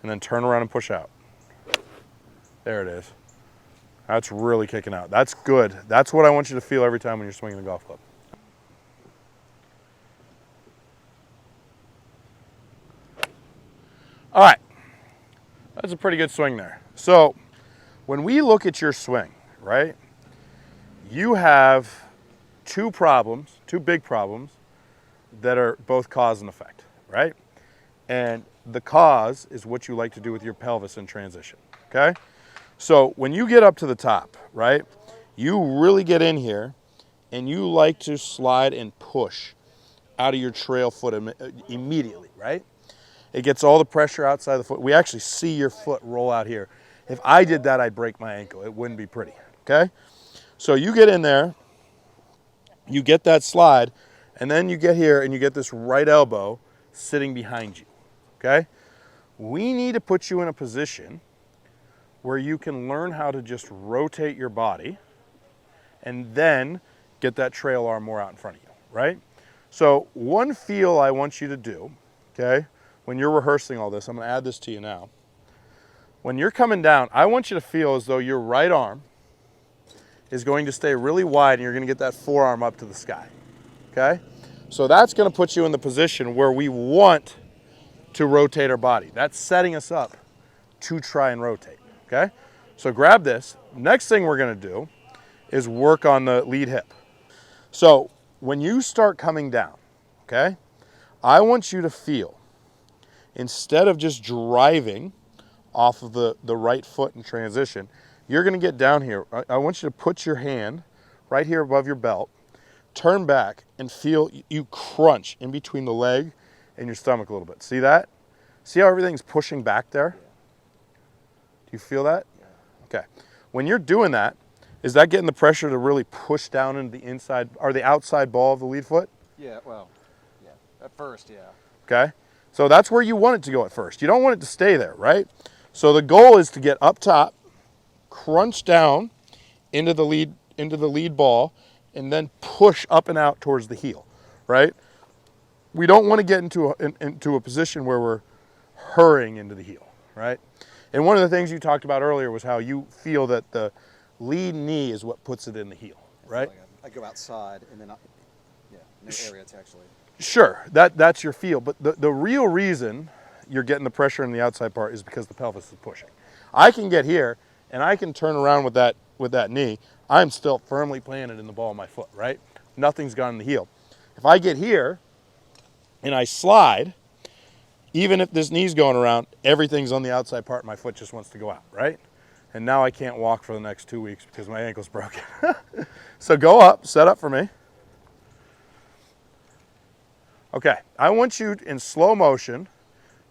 and then turn around and push out. There it is. That's really kicking out. That's good. That's what I want you to feel every time when you're swinging the golf club. All right, that's a pretty good swing there. So when we look at your swing, right, you have two big problems that are both cause and effect, right? And the cause is what you like to do with your pelvis in transition, okay? So when you get up to the top, right, you really get in here and you like to slide and push out of your trail foot immediately, right? It gets all the pressure outside the foot. We actually see your foot roll out here. If I did that, I'd break my ankle. It wouldn't be pretty, okay? So you get in there, you get that slide, and then you get here and you get this right elbow sitting behind you, okay? We need to put you in a position where you can learn how to just rotate your body and then get that trail arm more out in front of you, right? So one feel I want you to do, okay, when you're rehearsing all this, I'm gonna add this to you now. When you're coming down, I want you to feel as though your right arm is going to stay really wide and you're gonna get that forearm up to the sky, okay? So that's gonna put you in the position where we want to rotate our body. That's setting us up to try and rotate, okay? So grab this. Next thing we're gonna do is work on the lead hip. So when you start coming down, okay, I want you to feel, instead of just driving off of the right foot in transition, you're gonna get down here. I want you to put your hand right here above your belt, turn back and feel you crunch in between the leg and your stomach a little bit. See that? See how everything's pushing back there? Do you feel that? Okay. When you're doing that, is that getting the pressure to really push down into the inside or the outside ball of the lead foot? Yeah, well, yeah, at first, yeah. Okay. So that's where you want it to go at first. You don't want it to stay there, right? So the goal is to get up top, crunch down into the lead ball, and then push up and out towards the heel, right? We don't want to get into a position where we're hurrying into the heel, right? And one of the things you talked about earlier was how you feel that the lead knee is what puts it in the heel, right? I go outside and then, yeah, no area it's actually. Sure, that's your feel, but the real reason you're getting the pressure in the outside part is because the pelvis is pushing. I can get here and I can turn around with that knee. I'm still firmly planted in the ball of my foot, right? Nothing's gone in the heel. If I get here and I slide, even if this knee's going around, everything's on the outside part. My foot just wants to go out, right? And now I can't walk for the next 2 weeks because my ankle's broken. So go up, set up for me. Okay, I want you in slow motion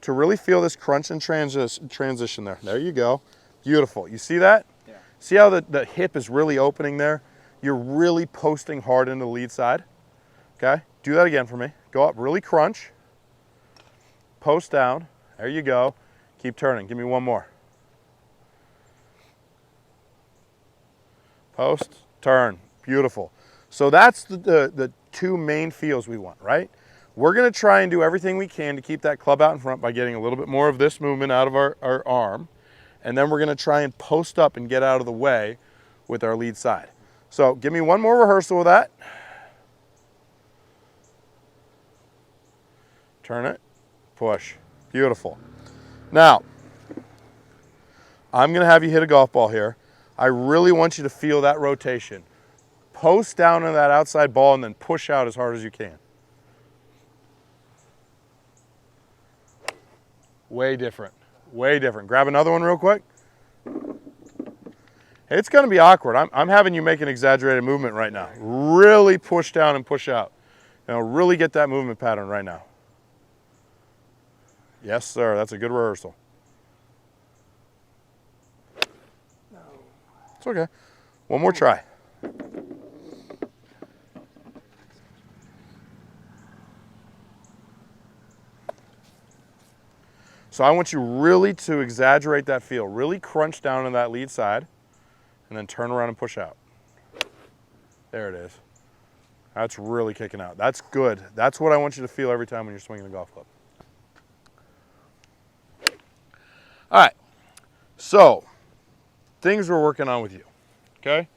to really feel this crunch and transition there. There you go. Beautiful. You see that? Yeah. See how the hip is really opening there? You're really posting hard into the lead side. Okay, do that again for me. Go up, really crunch. Post down. There you go. Keep turning. Give me one more. Post, turn. Beautiful. So that's the two main feels we want, right? We're going to try and do everything we can to keep that club out in front by getting a little bit more of this movement out of our arm. And then we're going to try and post up and get out of the way with our lead side. So give me one more rehearsal of that. Turn it, push. Beautiful. Now, I'm going to have you hit a golf ball here. I really want you to feel that rotation. Post down on that outside ball and then push out as hard as you can. Way different. Way different. Grab another one real quick. It's going to be awkward. I'm having you make an exaggerated movement right now. Really push down and push out. Really get that movement pattern right now. Yes, sir. That's a good rehearsal. No. It's okay. One more try. So I want you really to exaggerate that feel. Really crunch down on that lead side and then turn around and push out. There it is. That's really kicking out. That's good. That's what I want you to feel every time when you're swinging the golf club. All right, so things we're working on with you, okay?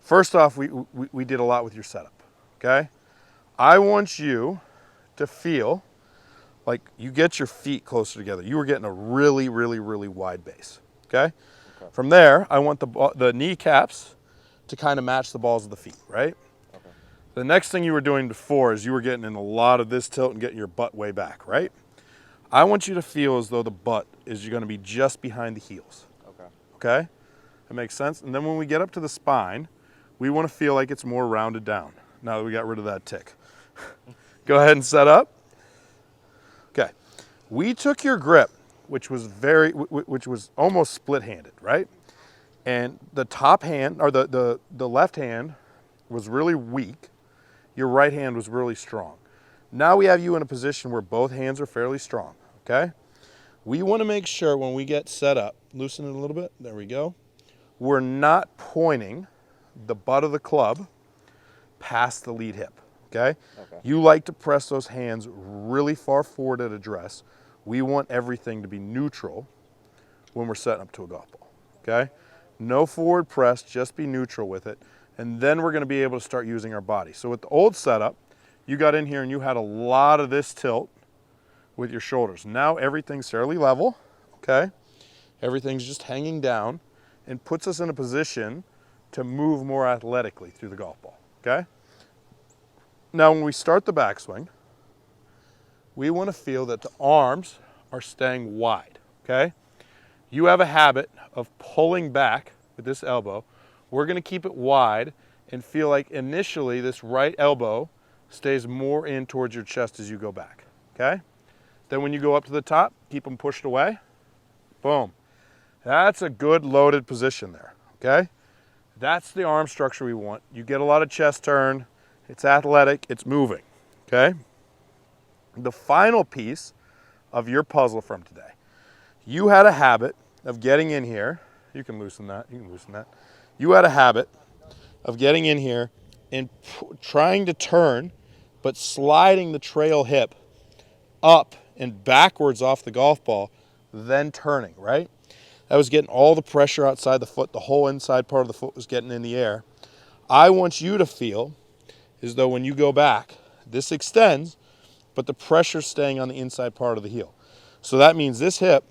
First off, we did a lot with your setup, okay? I want you to feel like you get your feet closer together. You were getting a really, really, really wide base, okay? From there, I want the kneecaps to kind of match the balls of the feet, right? Okay. The next thing you were doing before is you were getting in a lot of this tilt and getting your butt way back, right? I want you to feel as though the butt is going to be just behind the heels, Okay. okay? That makes sense? And then when we get up to the spine, we want to feel like it's more rounded down now that we got rid of that tick. Go ahead and set up. Okay. We took your grip, which was almost split-handed, right? And the top hand, or the left hand was really weak. Your right hand was really strong. Now we have you in a position where both hands are fairly strong, okay? We want to make sure when we get set up, loosen it a little bit, there we go. We're not pointing the butt of the club past the lead hip, okay? You like to press those hands really far forward at address. We want everything to be neutral when we're setting up to a golf ball, okay? No forward press, just be neutral with it. And then we're gonna be able to start using our body. So with the old setup, you got in here and you had a lot of this tilt with your shoulders. Now everything's fairly level, okay? Everything's just hanging down and puts us in a position to move more athletically through the golf ball, okay? Now when we start the backswing, we want to feel that the arms are staying wide, okay? You have a habit of pulling back with this elbow. We're going to keep it wide and feel like initially this right elbow stays more in towards your chest as you go back, okay? Then when you go up to the top, keep them pushed away. Boom. That's a good loaded position there, okay? That's the arm structure we want. You get a lot of chest turn. It's athletic. It's moving, okay? The final piece of your puzzle from today. You had a habit of getting in here. You can loosen that. You can loosen that. You had a habit of getting in here and trying to turn, but sliding the trail hip up and backwards off the golf ball, then turning, right? That was getting all the pressure outside the foot. The whole inside part of the foot was getting in the air. I want you to feel as though when you go back, this extends, but the pressure's staying on the inside part of the heel. So that means this hip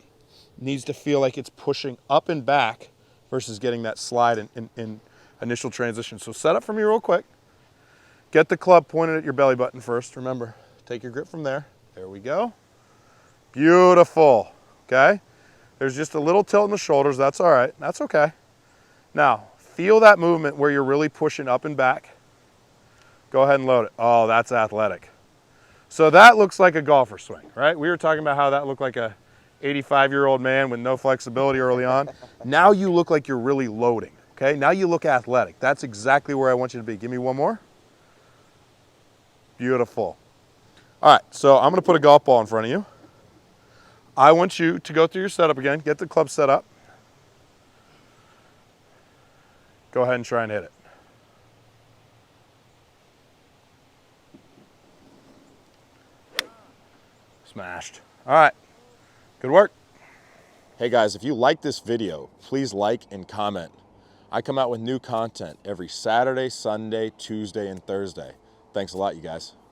needs to feel like it's pushing up and back versus getting that slide in initial transition. So set up for me real quick. Get the club pointed at your belly button first. Remember, take your grip from there. There we go. Beautiful, okay? There's just a little tilt in the shoulders. That's all right. That's okay. Now, feel that movement where you're really pushing up and back. Go ahead and load it. Oh, that's athletic. So that looks like a golfer swing, right? We were talking about how that looked like a 85-year-old man with no flexibility early on. Now you look like you're really loading, okay? Now you look athletic. That's exactly where I want you to be. Give me one more. Beautiful. All right, so I'm gonna put a golf ball in front of you. I want you to go through your setup again, get the club set up. Go ahead and try and hit it. Smashed. All right, good work. Hey guys, if you like this video, please like and comment. I come out with new content every Saturday, Sunday, Tuesday, and Thursday. Thanks a lot, you guys.